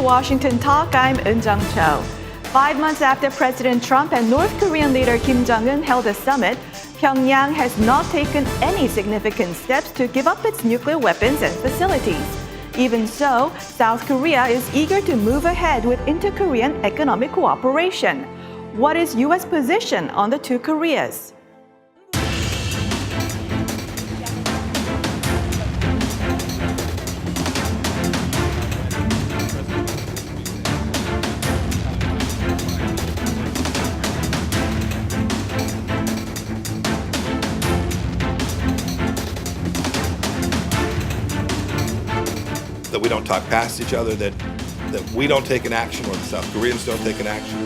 Washington Talk, I'm Eun Jung-cho. 5 months after President Trump and North Korean leader Kim Jong-un held a summit, Pyongyang has not taken any significant steps to give up its nuclear weapons and facilities. Even so, South Korea is eager to move ahead with InterKorean economic cooperation. What is U.S. position on the two Koreas? That we don't talk past each other, that we don't take an action or the South Koreans don't take an action.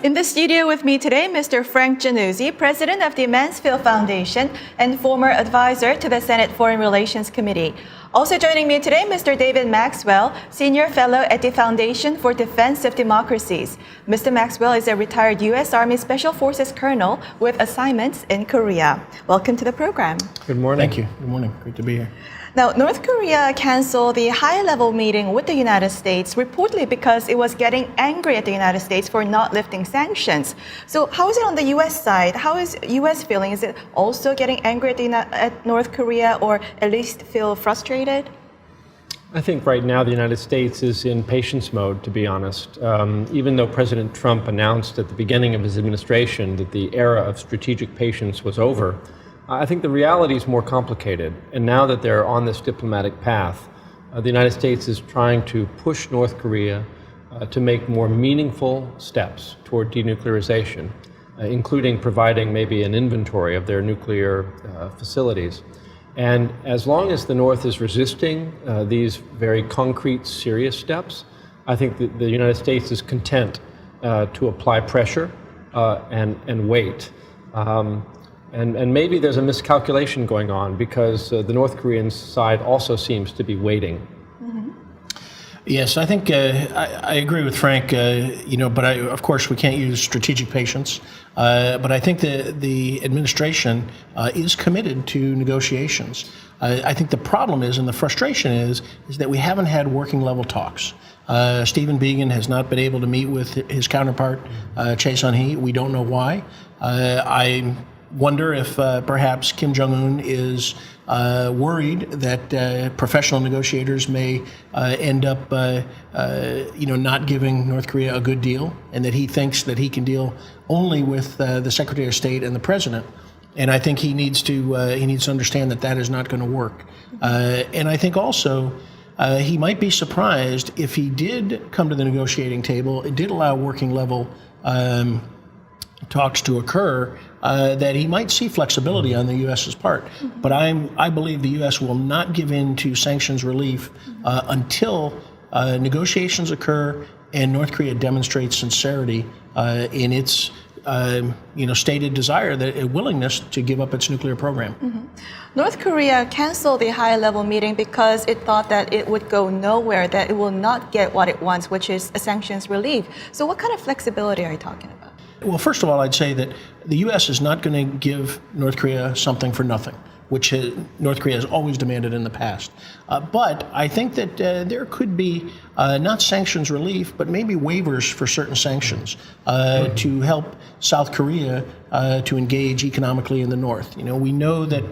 In the studio with me today, Mr. Frank Jannuzi, president of the Mansfield Foundation and former advisor to the Senate Foreign Relations Committee. Also joining me today, Mr. David Maxwell, senior fellow at the Foundation for Defense of Democracies. Mr. Maxwell is a retired U.S. Army Special Forces colonel with assignments in Korea. Welcome to the program. Good morning. Thank you. Good morning. Great to be here. Now, North Korea canceled the high-level meeting with the United States reportedly because it was getting angry at the United States for not lifting sanctions. So how is it on the U.S. side? How is U.S. feeling? Is it also getting angry at North Korea, or at least feel frustrated? I think right now the United States is in patience mode, to be honest. Even though President Trump announced at the beginning of his administration that the era of strategic patience was over, I think the reality is more complicated. And now that they're on this diplomatic path, the United States is trying to push North Korea to make more meaningful steps toward denuclearization, including providing maybe an inventory of their nuclear facilities. And as long as the North is resisting these very concrete, serious steps, I think that the United States is content to apply pressure and wait. And maybe there's a miscalculation going on because the North Korean side also seems to be waiting. Mm-hmm. Yes, I think I agree with Frank, but of course we can't use strategic patience. But I think the administration is committed to negotiations. I think the problem is, and the frustration is that we haven't had working level talks. Stephen Biegun has not been able to meet with his counterpart, Chae Sun-hee. We don't know why. I wonder if perhaps Kim Jong-un is worried that professional negotiators may end up, not giving North Korea a good deal, and that he thinks that he can deal only with the Secretary of State and the President. And I think he needs to understand that that is not going to work. And I think also he might be surprised if he did come to the negotiating table. It did allow working level talks to occur, that he might see flexibility on the U.S.'s part. Mm-hmm. But I believe the U.S. will not give in to sanctions relief until negotiations occur and North Korea demonstrates sincerity in its stated desire, a willingness to give up its nuclear program. Mm-hmm. North Korea canceled the high-level meeting because it thought that it would go nowhere, that it will not get what it wants, which is a sanctions relief. So what kind of flexibility are you talking about? Well, first of all, I'd say that the U.S. is not going to give North Korea something for nothing, which North Korea has always demanded in the past. But I think that there could be not sanctions relief, but maybe waivers for certain sanctions to help South Korea to engage economically in the North. We know that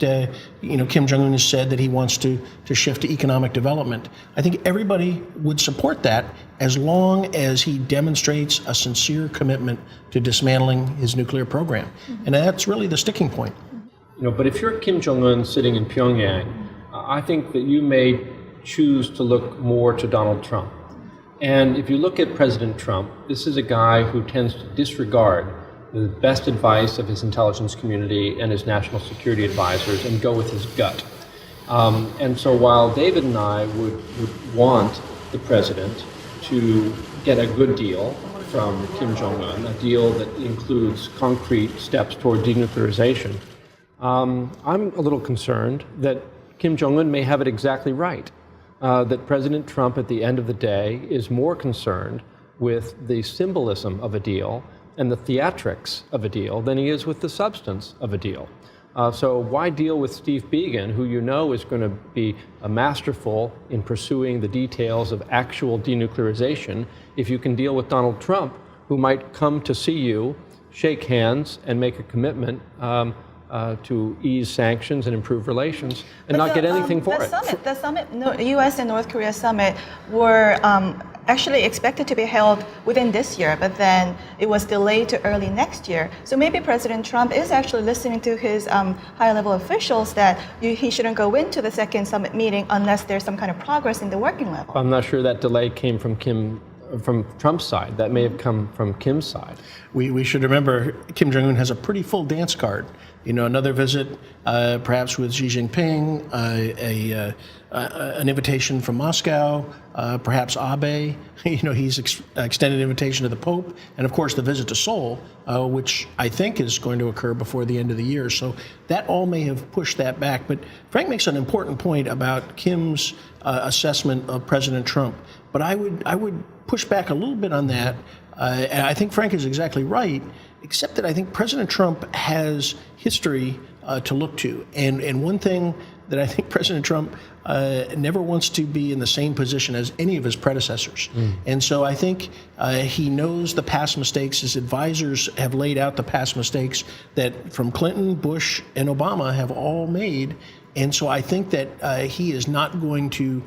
Kim Jong-un has said that he wants to shift to economic development. I think everybody would support that as long as he demonstrates a sincere commitment to dismantling his nuclear program. Mm-hmm. And that's really the sticking point. But if you're Kim Jong-un sitting in Pyongyang, I think that you may choose to look more to Donald Trump. And if you look at President Trump, this is a guy who tends to disregard the best advice of his intelligence community and his national security advisors and go with his gut. And so while David and I would want the president to get a good deal from Kim Jong-un, a deal that includes concrete steps toward denuclearization, I'm a little concerned that Kim Jong-un may have it exactly right, that President Trump at the end of the day is more concerned with the symbolism of a deal and the theatrics of a deal than he is with the substance of a deal. So why deal with Steve Biegun, who you know is going to be masterful in pursuing the details of actual denuclearization, if you can deal with Donald Trump, who might come to see you, shake hands, and make a commitment to ease sanctions and improve relations, and not get anything for it. The summit, U.S. and North Korea summit were actually expected to be held within this year, but then it was delayed to early next year. So maybe President Trump is actually listening to his high-level officials that he shouldn't go into the second summit meeting unless there's some kind of progress in the working level. I'm not sure that delay came from Trump's side. That may have come from Kim's side. We should remember Kim Jong-un has a pretty full dance card. You know, another visit, perhaps with Xi Jinping, an invitation from Moscow, perhaps Abe. You know, he's extended an invitation to the Pope, and of course the visit to Seoul, which I think is going to occur before the end of the year. So that all may have pushed that back. But Frank makes an important point about Kim's assessment of President Trump. But I would push back a little bit on that. And I think Frank is exactly right, except that I think President Trump has history to look to. And one thing that I think President Trump never wants to be in the same position as any of his predecessors. And so I think he knows the past mistakes. His advisors have laid out the past mistakes that from Clinton, Bush, and Obama have all made. And so I think that he is not going to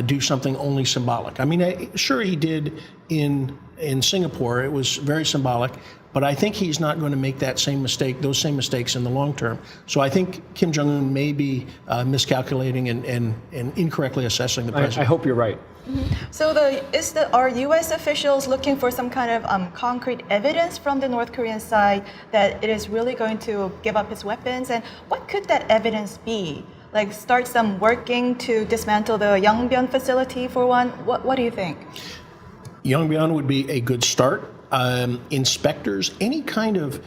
do something only symbolic. I mean, sure he did in Singapore. It was very symbolic. But I think he's not going to make those same mistakes in the long term. So I think Kim Jong-un may be miscalculating and incorrectly assessing the president. I hope you're right. So are U.S. officials looking for some kind of concrete evidence from the North Korean side that it is really going to give up its weapons? And what could that evidence be? Like start some working to dismantle the Yongbyon facility for one? What do you think? Yongbyon would be a good start. Inspectors, any kind of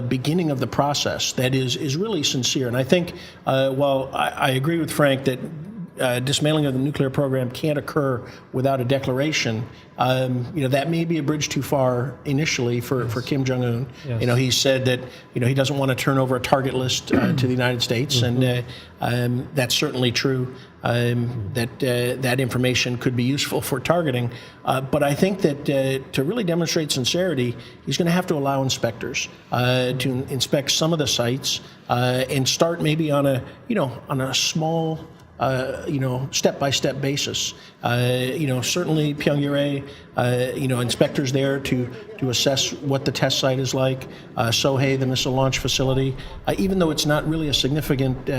beginning of the process that is really sincere. And I think, while I agree with Frank that dismantling of the nuclear program can't occur without a declaration, that may be a bridge too far initially for Kim Jong-un. Yes. He said that, he doesn't want to turn over a target list to the United States, and that's certainly true. That information could be useful for targeting. But I think that to really demonstrate sincerity, he's going to have to allow inspectors to inspect some of the sites and start maybe on a small step-by-step basis. Certainly Pyongyang, inspectors there to assess what the test site is like. Sohae, the missile launch facility, even though it's not really a significant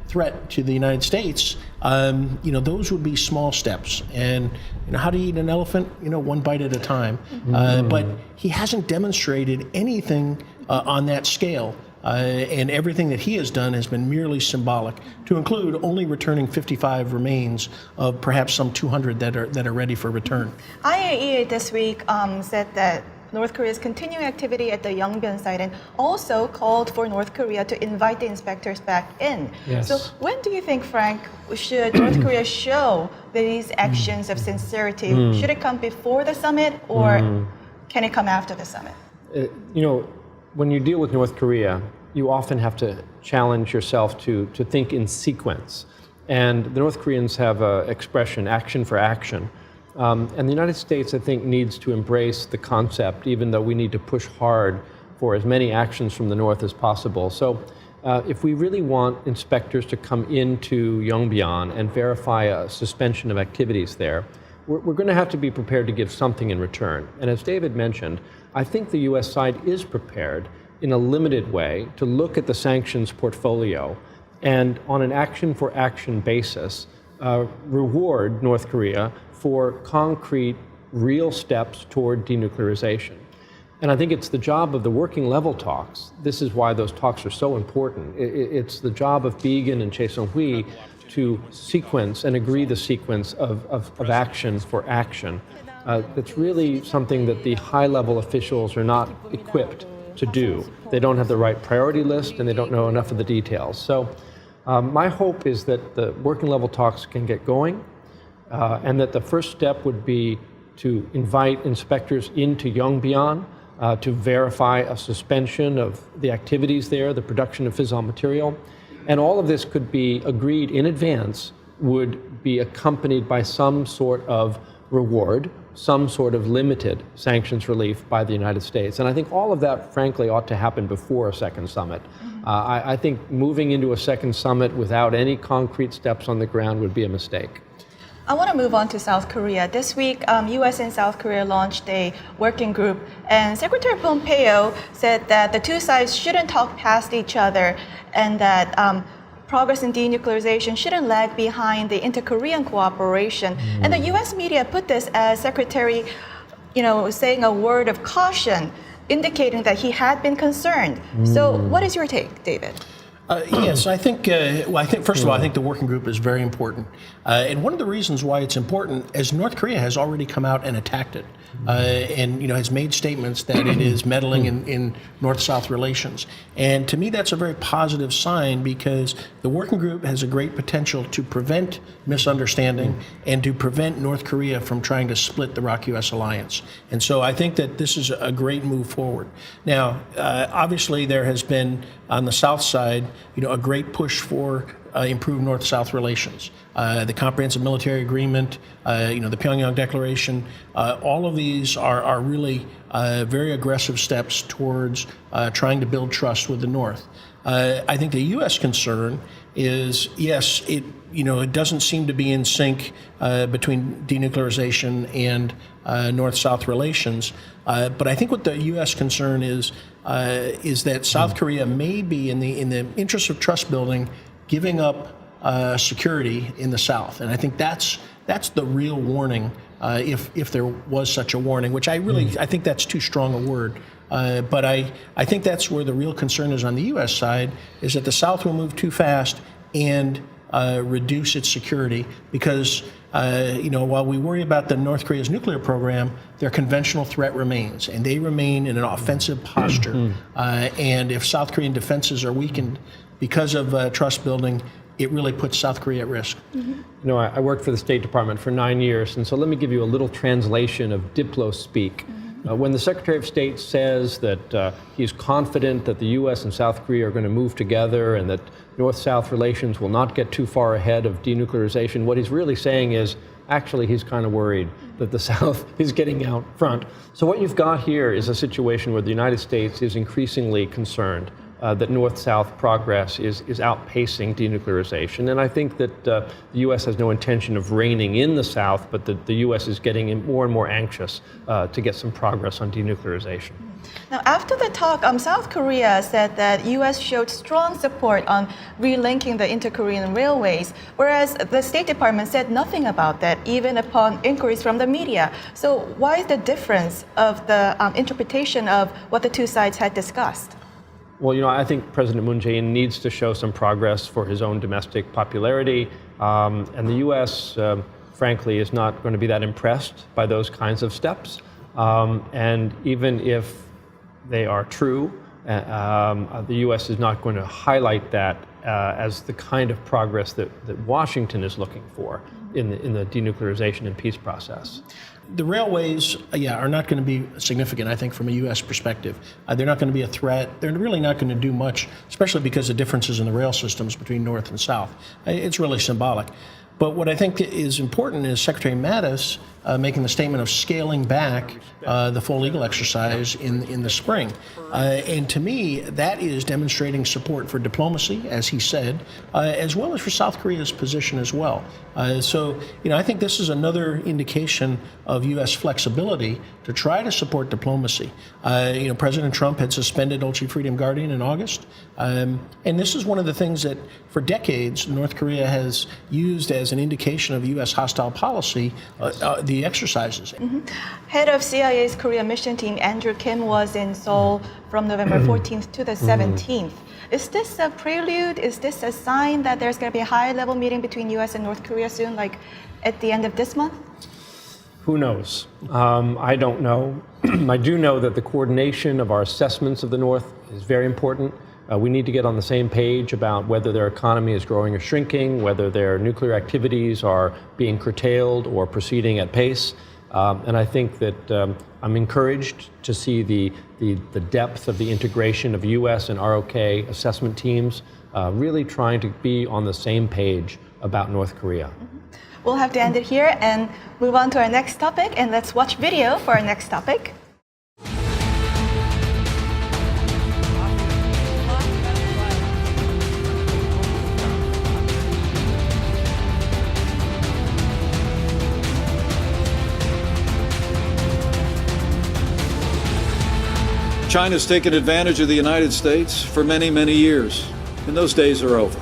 threat to the United States, those would be small steps. And how do you eat an elephant? One bite at a time. But he hasn't demonstrated anything on that scale. And everything that he has done has been merely symbolic, to include only returning 55 remains of perhaps some 200 that are ready for return. IAEA this week said that North Korea's continuing activity at the Yongbyon site and also called for North Korea to invite the inspectors back in. Yes. So when do you think, Frank, should North Korea show these actions of sincerity? Should it come before the summit or can it come after the summit? When you deal with North Korea, you often have to challenge yourself to think in sequence. And the North Koreans have an expression, action for action. And the United States, I think, needs to embrace the concept, even though we need to push hard for as many actions from the North as possible. So if we really want inspectors to come into Yongbyon and verify a suspension of activities there, we're going to have to be prepared to give something in return. And as David mentioned, I think the U.S. side is prepared in a limited way to look at the sanctions portfolio and on an action-for-action basis reward North Korea for concrete, real steps toward denuclearization. And I think it's the job of the working level talks. This is why those talks are so important. It's the job of Biegun and Chae Sung-hui to sequence and agree the sequence of action for action. That's really something that the high-level officials are not equipped to do. They don't have the right priority list and they don't know enough of the details. So My hope is that the working level talks can get going, and that the first step would be to invite inspectors into Yongbyon to verify a suspension of the activities there, the production of fissile material. And all of this could be agreed in advance, would be accompanied by some sort of reward, some sort of limited sanctions relief by the United States. And I think all of that, frankly, ought to happen before a second summit. I think moving into a second summit without any concrete steps on the ground would be a mistake. I want to move on to South Korea. This week, U.S. and South Korea launched a working group, and Secretary Pompeo said that the two sides shouldn't talk past each other, and that progress in denuclearization shouldn't lag behind the InterKorean cooperation. And the U.S. media put this as Secretary, saying a word of caution, indicating that he had been concerned. So, what is your take, David? Yes, I think, first of all, I think the working group is very important. And one of the reasons why it's important is North Korea has already come out and attacked it. And has made statements that it is meddling in North-South relations. And to me, that's a very positive sign, because the working group has a great potential to prevent misunderstanding and to prevent North Korea from trying to split the ROK-US alliance. And so I think that this is a great move forward. Now, obviously, there has been, on the South side, a great push for improved North-South relations. The Comprehensive Military Agreement, the Pyongyang Declaration, all of these are really very aggressive steps towards trying to build trust with the North. I think the U.S. concern is, yes, it doesn't seem to be in sync between denuclearization and North-South relations. But I think what the U.S. concern is that South Korea may be, in the interest of trust building, giving up security in the South. And I think that's the real warning, if there was such a warning, which I think that's too strong a word. But I think that's where the real concern is on the U.S. side, is that the South will move too fast and reduce its security, because while we worry about the North Korea's nuclear program, their conventional threat remains, and they remain in an offensive posture. And if South Korean defenses are weakened because of trust building, it really puts South Korea at risk. I worked for the State Department for 9 years, and so let me give you a little translation of Diplo speak. When the Secretary of State says that he's confident that the U.S. and South Korea are going to move together and that North-South relations will not get too far ahead of denuclearization, what he's really saying is, actually, he's kind of worried that the South is getting out front. So what you've got here is a situation where the United States is increasingly concerned that North-South progress is outpacing denuclearization. And I think that the U.S. has no intention of reining in the South, but that the U.S. is getting more and more anxious to get some progress on denuclearization. Now, after the talk, South Korea said that U.S. showed strong support on relinking the inter-Korean railways, whereas the State Department said nothing about that, even upon inquiries from the media. So why is the difference of the interpretation of what the two sides had discussed? Well, I think President Moon Jae-in needs to show some progress for his own domestic popularity, and the U.S., frankly, is not going to be that impressed by those kinds of steps. And even if they are true, the U.S. is not going to highlight that as the kind of progress that Washington is looking for in the denuclearization and peace process. The railways, are not going to be significant, I think, from a U.S. perspective. They're not going to be a threat. They're really not going to do much, especially because of differences in the rail systems between North and South. It's really symbolic. But what I think is important is Secretary Mattis making the statement of scaling back the full legal exercise in the spring. And to me, that is demonstrating support for diplomacy, as he said, as well as for South Korea's position as well. So I think this is another indication of U.S. flexibility to try to support diplomacy. President Trump had suspended Ulchi Freedom Guardian in August. And this is one of the things that, for decades, North Korea has used as an indication of U.S. hostile policy, the exercises. Head of CIA's Korea mission team, Andrew Kim, was in Seoul from November 14th to the 17th. Is this a prelude? Is this a sign that there's going to be a high-level meeting between U.S. and North Korea soon, like at the end of this month? Who knows? I don't know. I do know that the coordination of our assessments of the North is very important. We need to get on the same page about whether their economy is growing or shrinking, whether their nuclear activities are being curtailed or proceeding at pace. And I think that I'm encouraged to see the depth of the integration of U.S. and ROK assessment teams really trying to be on the same page about North Korea. We'll have to end it here and move on to our next topic. And let's watch video for our next topic. China's taken advantage of the United States for many, many years, and those days are over.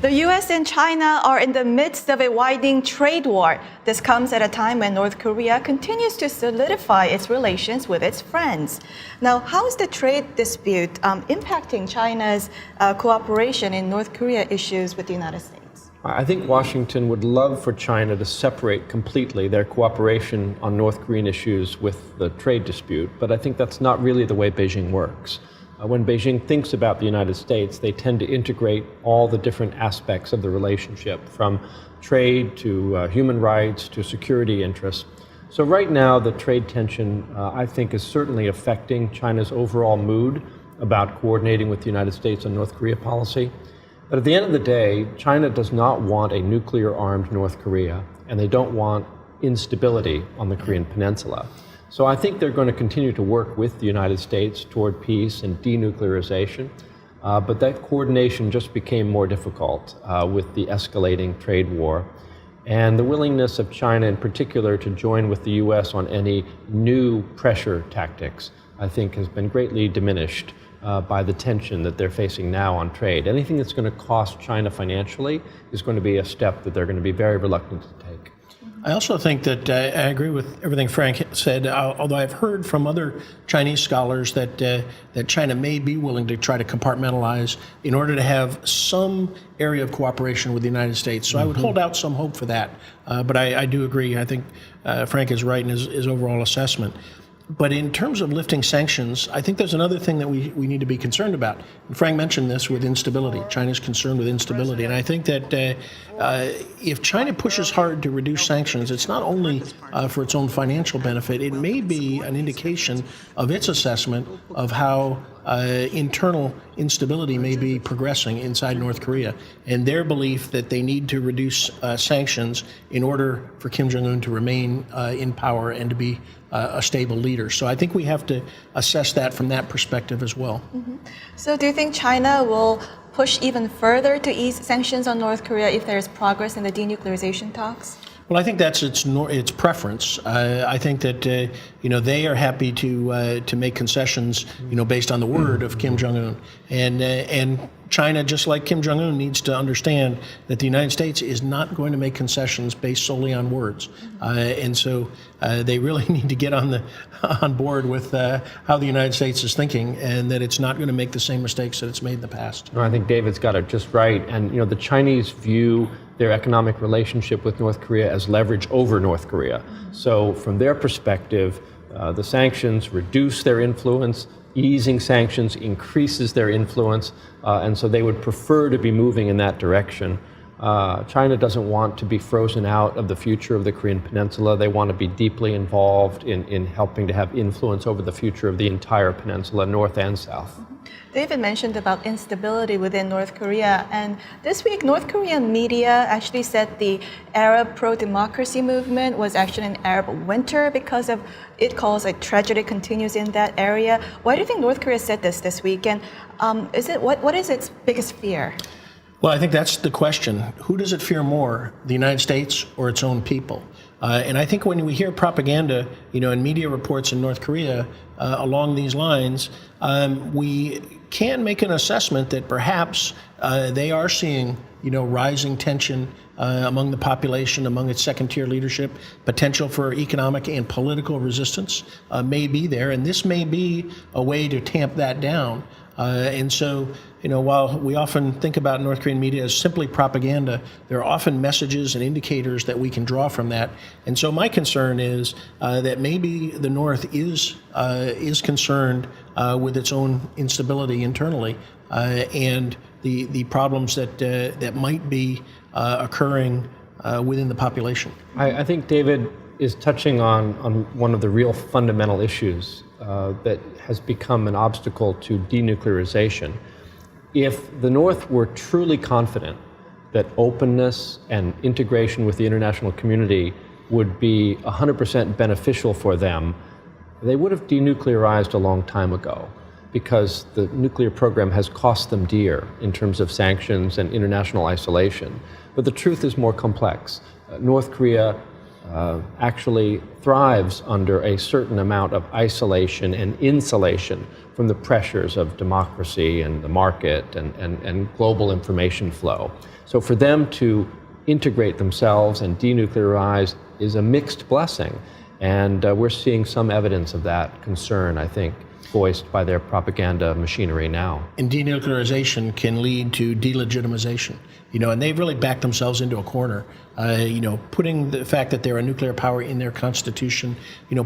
The U.S. and China are in the midst of a widening trade war. This comes at a time when North Korea continues to solidify its relations with its friends. Now, how is the trade dispute impacting China's cooperation in North Korea issues with the United States? I think Washington would love for China to separate completely their cooperation on North Korean issues with the trade dispute, but I think that's not really the way Beijing works. When Beijing thinks about the United States, they tend to integrate all the different aspects of the relationship, from trade to human rights to security interests. So right now, the trade tension, I think, is certainly affecting China's overall mood about coordinating with the United States on North Korea policy. But at the end of the day, China does not want a nuclear-armed North Korea, and they don't want instability on the Korean Peninsula. So I think they're going to continue to work with the United States toward peace and denuclearization, but that coordination just became more difficult with the escalating trade war. And the willingness of China in particular to join with the U.S. on any new pressure tactics, I think, has been greatly diminished by the tension that they're facing now on trade. Anything that's going to cost China financially is going to be a step that they're going to be very reluctant to take. I also think that I agree with everything Frank said, although I've heard from other Chinese scholars that China may be willing to try to compartmentalize in order to have some area of cooperation with the United States. So I would hold out some hope for that. But I do agree. I think Frank is right in his overall assessment. But in terms of lifting sanctions, I think there's another thing that we need to be concerned about. And Frank mentioned this with instability. China's concerned with instability. And I think that if China pushes hard to reduce sanctions, it's not only for its own financial benefit, it may be an indication of its assessment of how internal instability may be progressing inside North Korea, and their belief that they need to reduce sanctions in order for Kim Jong-un to remain in power and to be a stable leader. So I think we have to assess that from that perspective as well. Mm-hmm. So do you think China will push even further to ease sanctions on North Korea if there is progress in the denuclearization talks? Well, I think that's its preference. I think that they are happy to make concessions based on the word of Kim Jong-un, and China, just like Kim Jong-un, needs to understand that the United States is not going to make concessions based solely on words, and so they really need to get on board with how the United States is thinking, and that it's not going to make the same mistakes that it's made in the past. No, I think David's got it just right, and the Chinese view their economic relationship with North Korea as leverage over North Korea. So from their perspective, the sanctions reduce their influence, easing sanctions increases their influence, and so they would prefer to be moving in that direction. China doesn't want to be frozen out of the future of the Korean Peninsula. They want to be deeply involved in helping to have influence over the future of the entire peninsula, north and south. David mentioned about instability within North Korea, and this week North Korean media actually said the Arab pro-democracy movement was actually an Arab winter because of it calls a tragedy continues in that area. Why do you think North Korea said this week, and what is its biggest fear? Well, I think that's the question. Who does it fear more, the United States or its own people? And I think when we hear propaganda, and media reports in North Korea along these lines, we can make an assessment that perhaps they are seeing, rising tension among the population, among its second-tier leadership. Potential for economic and political resistance may be there, and this may be a way to tamp that down. And so, while we often think about North Korean media as simply propaganda, there are often messages and indicators that we can draw from that. And so my concern is that maybe the North is concerned with its own instability internally and the problems that might be occurring within the population. I think David is touching on one of the real fundamental issues that has become an obstacle to denuclearization. If the North were truly confident that openness and integration with the international community would be 100% beneficial for them, they would have denuclearized a long time ago, because the nuclear program has cost them dear in terms of sanctions and international isolation. But the truth is more complex. North Korea actually thrives under a certain amount of isolation and insulation from the pressures of democracy and the market and global information flow. So for them to integrate themselves and denuclearize is a mixed blessing. And we're seeing some evidence of that concern, I think, voiced by their propaganda machinery now. And denuclearization can lead to delegitimization, and they've really backed themselves into a corner, putting the fact that they're a nuclear power in their constitution,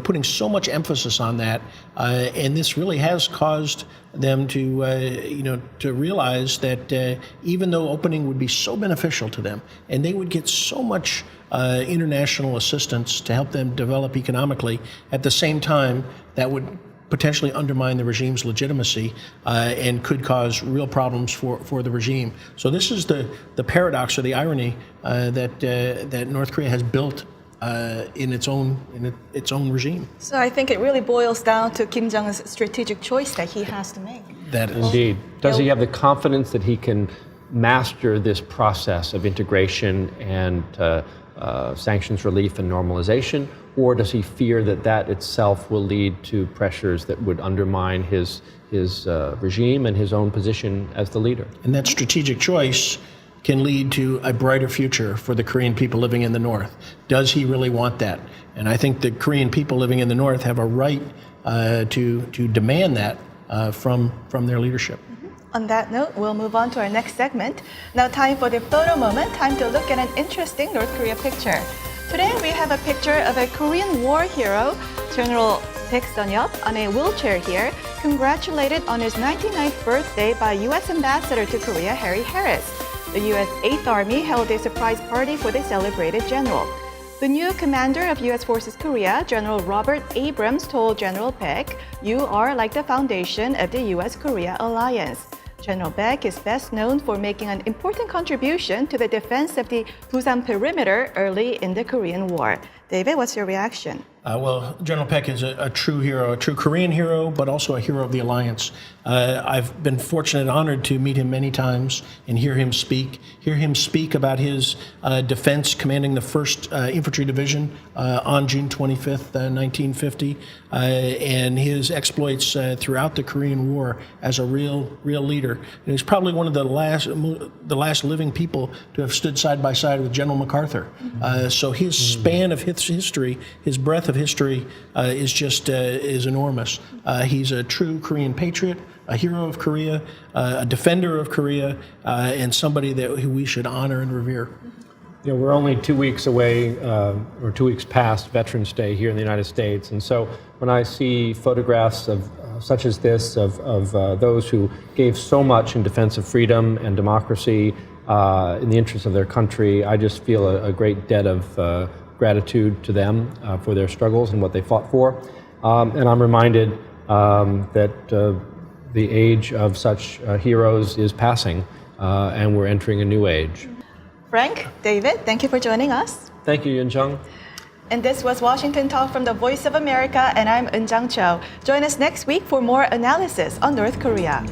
putting so much emphasis on that. And this really has caused them to realize that even though opening would be so beneficial to them, and they would get so much international assistance to help them develop economically, at the same time, that would potentially undermine the regime's legitimacy and could cause real problems for the regime. So this is the paradox or the irony that North Korea has built in its own regime. So I think it really boils down to Kim Jong-un's strategic choice that he has to make. That is. Indeed. Does he have the confidence that he can master this process of integration and sanctions relief and normalization, or does he fear that itself will lead to pressures that would undermine his regime and his own position as the leader? And that strategic choice can lead to a brighter future for the Korean people living in the North. Does he really want that? And I think the Korean people living in the North have a right to demand that from their leadership. On that note, we'll move on to our next segment. Now time for the photo moment, time to look at an interesting North Korea picture. Today we have a picture of a Korean war hero, General Baek Sun-yup, on a wheelchair here, congratulated on his 99th birthday by U.S. Ambassador to Korea, Harry Harris. The U.S. 8th Army held a surprise party for the celebrated general. The new commander of U.S. Forces Korea, General Robert Abrams, told General Baek, "You are like the foundation of the U.S.-Korea alliance." General Baek is best known for making an important contribution to the defense of the Busan perimeter early in the Korean War. David, what's your reaction? Well, General Baek is a true hero, a true Korean hero, but also a hero of the alliance. I've been fortunate and honored to meet him many times and hear him speak about his defense commanding the 1st Infantry Division on June 25th, 1950, and his exploits throughout the Korean War as a real leader. And he's probably one of the last living people to have stood side by side with General MacArthur. So his span of history, his breadth of history is enormous. He's a true Korean patriot, a hero of Korea, a defender of Korea, and somebody who we should honor and revere. We're only 2 weeks away, or 2 weeks past Veterans Day here in the United States, and so when I see photographs of such as this of those who gave so much in defense of freedom and democracy in the interest of their country, I just feel a great debt of gratitude to them for their struggles and what they fought for. And I'm reminded that the age of such heroes is passing, and we're entering a new age. Frank, David, thank you for joining us. Thank you, Yun-jung. And this was Washington Talk from the Voice of America, and I'm Eun-jung Cho. Join us next week for more analysis on North Korea.